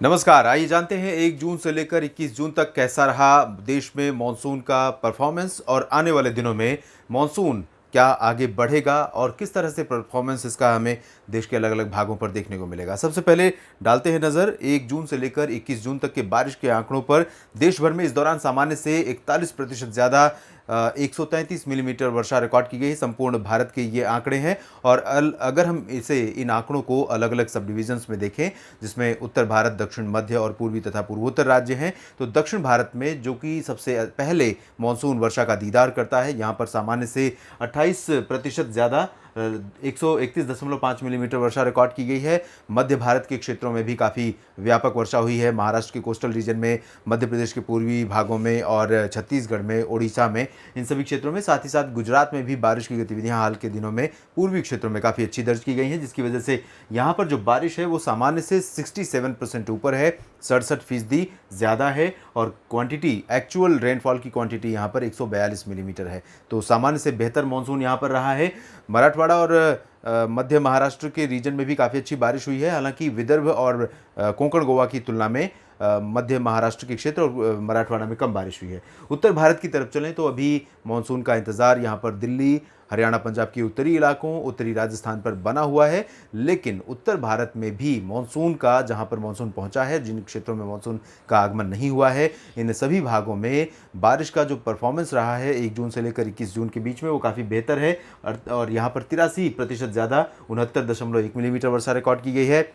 नमस्कार। आइए जानते हैं 1 जून से लेकर 21 जून तक कैसा रहा देश में मॉनसून का परफॉर्मेंस और आने वाले दिनों में मॉनसून क्या आगे बढ़ेगा और किस तरह से परफॉर्मेंस इसका हमें देश के अलग अलग भागों पर देखने को मिलेगा। सबसे पहले डालते हैं नज़र 1 जून से लेकर 21 जून तक के बारिश के आंकड़ों पर। देश भर में इस दौरान सामान्य से 41% ज़्यादा 133 मिलीमीटर वर्षा रिकॉर्ड की गई। संपूर्ण भारत के ये आंकड़े हैं और अगर हम इसे इन आंकड़ों को अलग अलग सब डिविजन्स में देखें, जिसमें उत्तर भारत, दक्षिण मध्य और पूर्वी तथा पूर्वोत्तर राज्य हैं, तो दक्षिण भारत में जो कि सबसे पहले मानसून वर्षा का दीदार करता है, यहाँ पर सामान्य से 28% ज़्यादा 131.5 मिलीमीटर वर्षा रिकॉर्ड की गई है। मध्य भारत के क्षेत्रों में भी काफ़ी व्यापक वर्षा हुई है। महाराष्ट्र के कोस्टल रीजन में, मध्य प्रदेश के पूर्वी भागों में और छत्तीसगढ़ में, ओडिशा में, इन सभी क्षेत्रों में, साथ ही साथ गुजरात में भी बारिश की गतिविधियां हाल के दिनों में पूर्वी क्षेत्रों में काफ़ी अच्छी दर्ज की गई हैं, जिसकी वजह से यहाँ पर जो बारिश है वो सामान्य से 67% ऊपर है, 67% ज़्यादा है और क्वांटिटी, एक्चुअल रेनफॉल की क्वांटिटी यहाँ पर 142 मिलीमीटर है। तो सामान्य से बेहतर मानसून यहाँ पर रहा है। मराठवाड़ा और मध्य महाराष्ट्र के रीजन में भी काफ़ी अच्छी बारिश हुई है। हालांकि विदर्भ और कोंकण गोवा की तुलना में मध्य महाराष्ट्र के क्षेत्र और मराठवाड़ा में कम बारिश हुई है। उत्तर भारत की तरफ चलें तो अभी मानसून का इंतज़ार यहाँ पर दिल्ली, हरियाणा, पंजाब के उत्तरी इलाकों, उत्तरी राजस्थान पर बना हुआ है। लेकिन उत्तर भारत में भी मानसून का, जहां पर मानसून पहुंचा है, जिन क्षेत्रों में मानसून का आगमन नहीं हुआ है, इन सभी भागों में बारिश का जो परफॉर्मेंस रहा है 1 जून से लेकर 21 जून के बीच में, वो काफ़ी बेहतर है। और यहाँ पर 83% ज़्यादा 69.1 मिलीमीटर वर्षा रिकॉर्ड की गई है।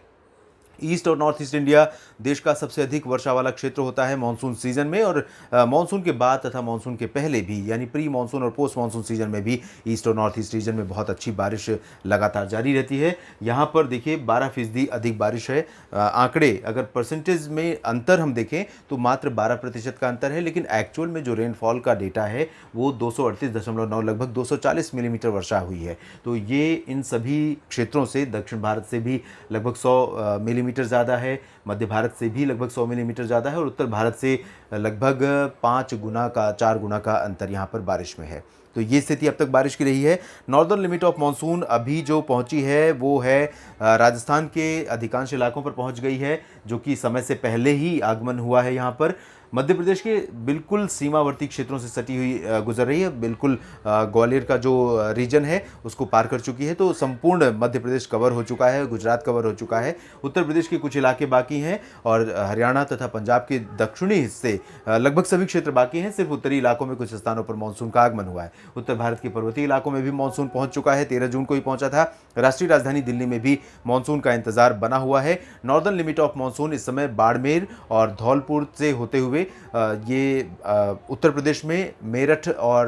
ईस्ट और नॉर्थ ईस्ट इंडिया देश का सबसे अधिक वर्षा वाला क्षेत्र होता है मानसून सीजन में, और मानसून के बाद तथा मानसून के पहले भी, यानी प्री मानसून और पोस्ट मानसून सीजन में भी ईस्ट और नॉर्थ ईस्ट रीजन में बहुत अच्छी बारिश लगातार जारी रहती है। यहाँ पर देखिए 12% अधिक बारिश है। आंकड़े अगर परसेंटेज में अंतर हम देखें तो मात्र 12% का अंतर है, लेकिन एक्चुअल में जो रेनफॉल का डेटा है वो 238.9, लगभग 240 मिलीमीटर वर्षा हुई है। तो ये इन सभी क्षेत्रों से, दक्षिण भारत से भी लगभग 100 मिलीमीटर ज़्यादा है, मध्य भारत से भी लगभग 100 मिलीमीटर ज़्यादा है और उत्तर भारत से लगभग 4 गुना का अंतर यहाँ पर बारिश में है। तो ये स्थिति अब तक बारिश की रही है। नॉर्दर्न लिमिट ऑफ मानसून अभी जो पहुंची है वो है राजस्थान के अधिकांश इलाकों पर पहुंच गई है, जो कि समय से पहले ही आगमन हुआ है। यहाँ पर मध्य प्रदेश के बिल्कुल सीमावर्ती क्षेत्रों से सटी हुई गुजर रही है, बिल्कुल ग्वालियर का जो रीजन है उसको पार कर चुकी है। तो संपूर्ण मध्य प्रदेश कवर हो चुका है, गुजरात कवर हो चुका है, उत्तर प्रदेश के कुछ इलाके बाकी हैं और हरियाणा तथा पंजाब के दक्षिणी हिस्से, लगभग सभी क्षेत्र बाकी हैं। सिर्फ उत्तरी इलाकों में कुछ स्थानों पर मानसून का आगमन हुआ है। उत्तर भारत के पर्वतीय इलाकों में भी मानसून पहुंच चुका है, 13 जून को ही पहुंचा था। राष्ट्रीय राजधानी दिल्ली में भी मानसून का इंतजार बना हुआ है। नॉर्दर्न लिमिट ऑफ मानसून इस समय बाड़मेर और धौलपुर से होते हुए ये उत्तर प्रदेश में मेरठ और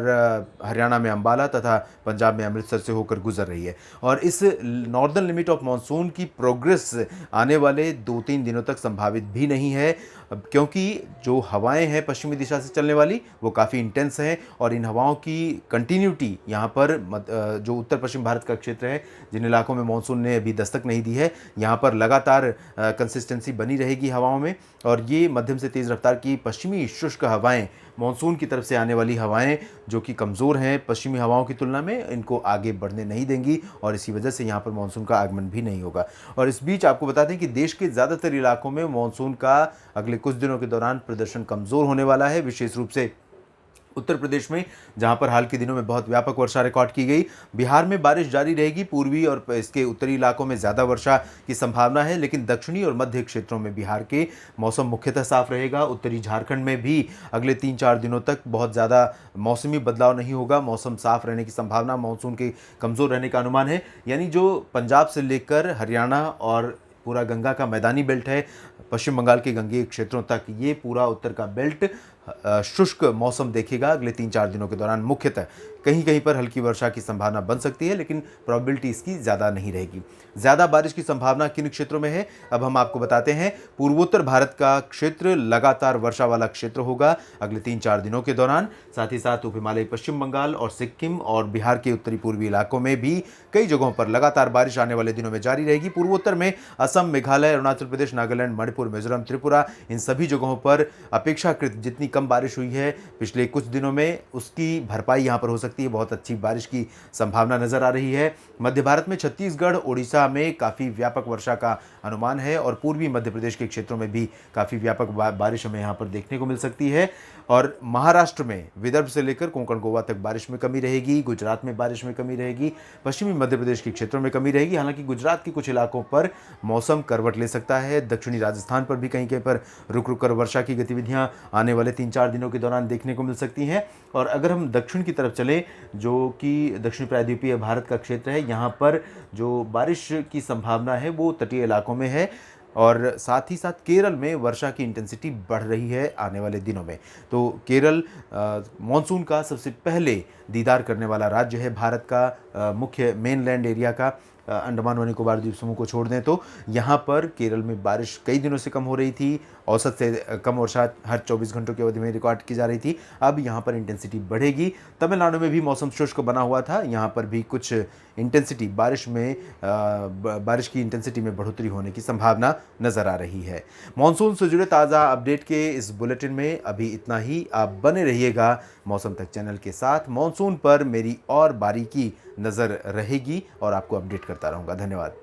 हरियाणा में अंबाला तथा पंजाब में अमृतसर से होकर गुजर रही है। और इस नॉर्दर्न लिमिट ऑफ मानसून की प्रोग्रेस आने वाले 2-3 दिनों तक संभावित भी नहीं है, क्योंकि जो हवाएं हैं पश्चिमी दिशा से चलने वाली वो काफ़ी इंटेंस हैं और इन हवाओं की कंटिन्यूटी यहाँ पर जो उत्तर पश्चिम भारत का क्षेत्र है, जिन इलाकों में मानसून ने अभी दस्तक नहीं दी है, यहाँ पर लगातार कंसिस्टेंसी बनी रहेगी हवाओं में। और ये मध्यम से तेज़ रफ्तार की पश्चिमी शुष्क हवाएं, मानसून की तरफ से आने वाली हवाएं जो कि कमज़ोर हैं पश्चिमी हवाओं की तुलना में, इनको आगे बढ़ने नहीं देंगी और इसी वजह से यहाँ पर मानसून का आगमन भी नहीं होगा। और इस बीच आपको बता दें कि देश के ज़्यादातर इलाकों में मानसून का अगले कुछ दिनों के दौरान प्रदर्शन कमज़ोर होने वाला है, विशेष रूप से उत्तर प्रदेश में, जहां पर हाल के दिनों में बहुत व्यापक वर्षा रिकॉर्ड की गई। बिहार में बारिश जारी रहेगी, पूर्वी और इसके उत्तरी इलाकों में ज़्यादा वर्षा की संभावना है, लेकिन दक्षिणी और मध्य क्षेत्रों में बिहार के मौसम मुख्यतः साफ रहेगा। उत्तरी झारखंड में भी अगले 3-4 दिनों तक बहुत ज़्यादा मौसमी बदलाव नहीं होगा, मौसम साफ रहने की संभावना, मानसून के कमज़ोर रहने का अनुमान है। यानी जो पंजाब से लेकर हरियाणा और पूरा गंगा का मैदानी बेल्ट है, पश्चिम बंगाल के गंगीय क्षेत्रों तक, ये पूरा उत्तर का बेल्ट शुष्क मौसम देखेगा अगले 3-4 दिनों के दौरान। मुख्यतः कहीं कहीं पर हल्की वर्षा की संभावना बन सकती है, लेकिन प्रोबेबिलिटी इसकी ज़्यादा नहीं रहेगी। ज़्यादा बारिश की संभावना किन क्षेत्रों में है अब हम आपको बताते हैं। पूर्वोत्तर भारत का क्षेत्र लगातार वर्षा वाला क्षेत्र होगा अगले 3-4 दिनों के दौरान। साथ ही साथ उप हिमालयी पश्चिम बंगाल और सिक्किम और बिहार के उत्तरी पूर्वी इलाकों में भी कई जगहों पर लगातार बारिश आने वाले दिनों में जारी रहेगी। पूर्वोत्तर में असम, मेघालय, अरुणाचल प्रदेश, नागालैंड, मणिपुर, मिजोरम, त्रिपुरा, इन सभी जगहों पर अपेक्षाकृत जितनी कम बारिश हुई है पिछले कुछ दिनों में, उसकी भरपाई यहाँ पर हो सकती है। बहुत अच्छी बारिश की संभावना नज़र आ रही है। मध्य भारत में छत्तीसगढ़, उड़ीसा में काफ़ी व्यापक वर्षा का अनुमान है और पूर्वी मध्य प्रदेश के क्षेत्रों में भी काफ़ी व्यापक बारिश हमें यहाँ पर देखने को मिल सकती है। और महाराष्ट्र में विदर्भ से लेकर कोंकण गोवा तक बारिश में कमी रहेगी, गुजरात में बारिश में कमी रहेगी, पश्चिमी मध्य प्रदेश के क्षेत्रों में कमी रहेगी। हालांकि गुजरात के कुछ इलाकों पर मौसम करवट ले सकता है। दक्षिणी राजस्थान पर भी कहीं कहीं पर रुक रुक कर वर्षा की गतिविधियां आने वाले 3-4 दिनों के दौरान देखने को मिल सकती हैं। और अगर हम दक्षिण की तरफ चलें, जो कि दक्षिण प्रायद्वीपीय भारत का क्षेत्र है, यहाँ पर जो बारिश की संभावना है वो तटीय इलाकों में है और साथ ही साथ केरल में वर्षा की इंटेंसिटी बढ़ रही है आने वाले दिनों में। तो केरल मॉनसून का सबसे पहले दीदार करने वाला राज्य है भारत का, मुख्य मेनलैंड एरिया का। अंडमान व निकोबार द्वीप समूह को छोड़ दें तो यहाँ पर केरल में बारिश कई दिनों से कम हो रही थी, औसत से कम वर्षा हर 24 घंटों की अवधि में रिकॉर्ड की जा रही थी। अब यहाँ पर इंटेंसिटी बढ़ेगी। तमिलनाडु में भी मौसम शुष्क बना हुआ था, यहाँ पर भी कुछ इंटेंसिटी बारिश की इंटेंसिटी में बढ़ोतरी होने की संभावना नज़र आ रही है। मॉनसून से जुड़े ताज़ा अपडेट के इस बुलेटिन में अभी इतना ही। आप बने रहिएगा मौसम तक चैनल के साथ। मॉनसून पर मेरी और बारीकी नज़र रहेगी और आपको अपडेट करता रहूँगा। धन्यवाद।